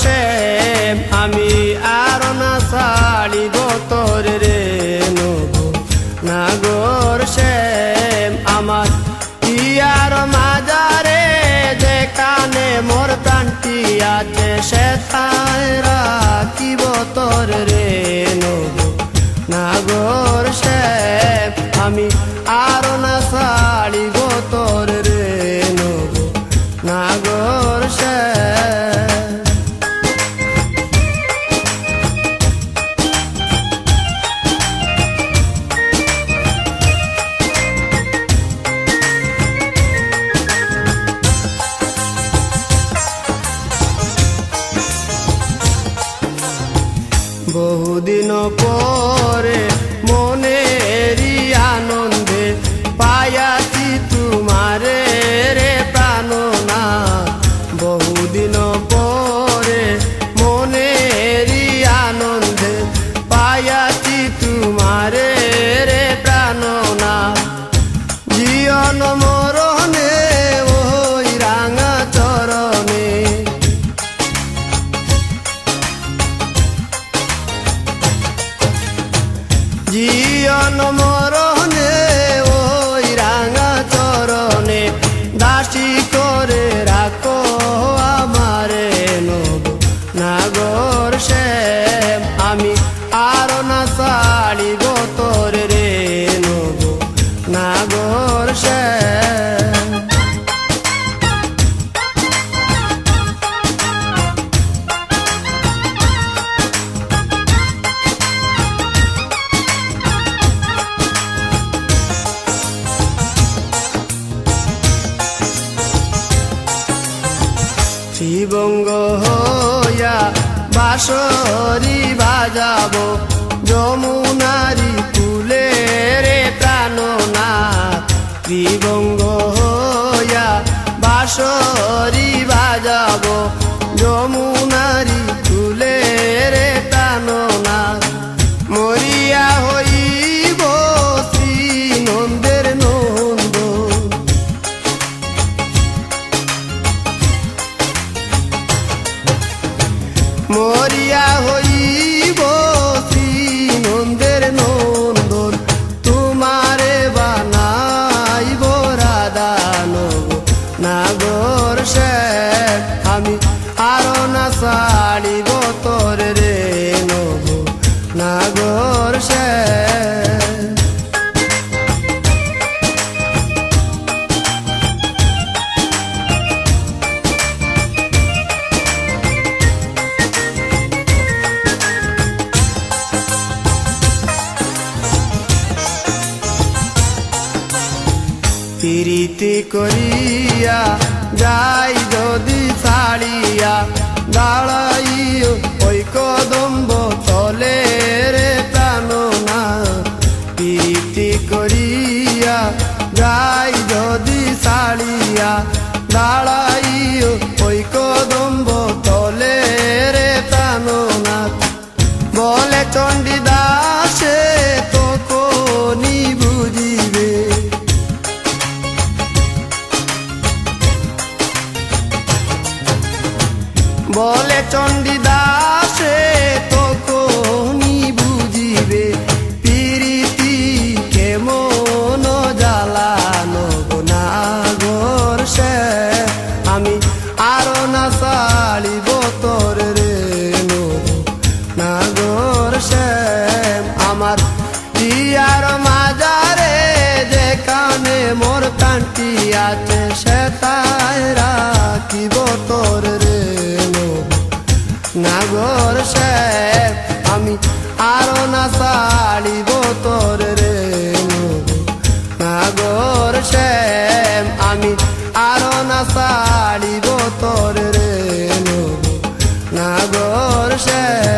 শ্যাম আমি আর না ছাড়িব তোর রে নব নাগর শ্যাম আমার ইয়ার মাজারে যেখানে মোর প্রাণটি আছে সেথায় রাখিব তোর রে নব নাগর শ্যাম আমি আর না ছাড়িব তোর রে নব নাগর শ্যাম বহুদিন পরে মনেরই আনন্দে পায়াছি তোমারে রে প্রাণনা বহুদিন পরে মনেরই আনন্দে পায়াছি তোমারে রে প্রাণনা জীবন মরণে ওই রাঙা চরণে জীবন মরণে ওই রাঙা চরণে দাসী করে রাখো আমারে নব নাগর শ্যাম আমি আর না ছাড়িব তোর রে নব নাগর শ্যাম শিবঙ্গ হইয়া বাঁশরি বাজাবো যমুনারি কুলে রে প্রাণনাথ শিবঙ্গ হইয়া বাঁশরি বাজাবো যমুনারি কুলে রে প্রাণনাথ মরিয়া হইব শ্রী নন্দের নন্দ মরিয়া হইব শ্রী নন্দের নন্দন তোমারে বানাইব রাধা নব নাগর শ্যাম আমি আর না ছাড়িব তোর রে নব নাগর শ্যাম প্রীতি করিয়া যাই যদি ছাড়িয়া দাঁড়াইও ওই কদম্ব তলে রে প্রাণনা প্রীতি করিয়া যাই যদি ছাড়িয়া দাঁড়াইও ওই কদম্ব তলে রে প্রাণনা বলে চণ্ডীদাসে তো কোনি বুঝিবে বলে চণ্ডীদাসে তখনই বুঝিবে প্রীতি কেমন জ্বালানো নাগর শ্যাম আমি আর না ছাড়িব তোর রে নব নাগর শ্যাম আমার ইয়ার মাজারে যেখানে মোর প্রাণটি আছে সেথায় রাখিব তোর রে নাগর শ্যাম আমি আর না ছাড়িব তোর রে নাগর শ্যাম আমি আর না ছাড়িব তোর রে নাগর শ্যাম।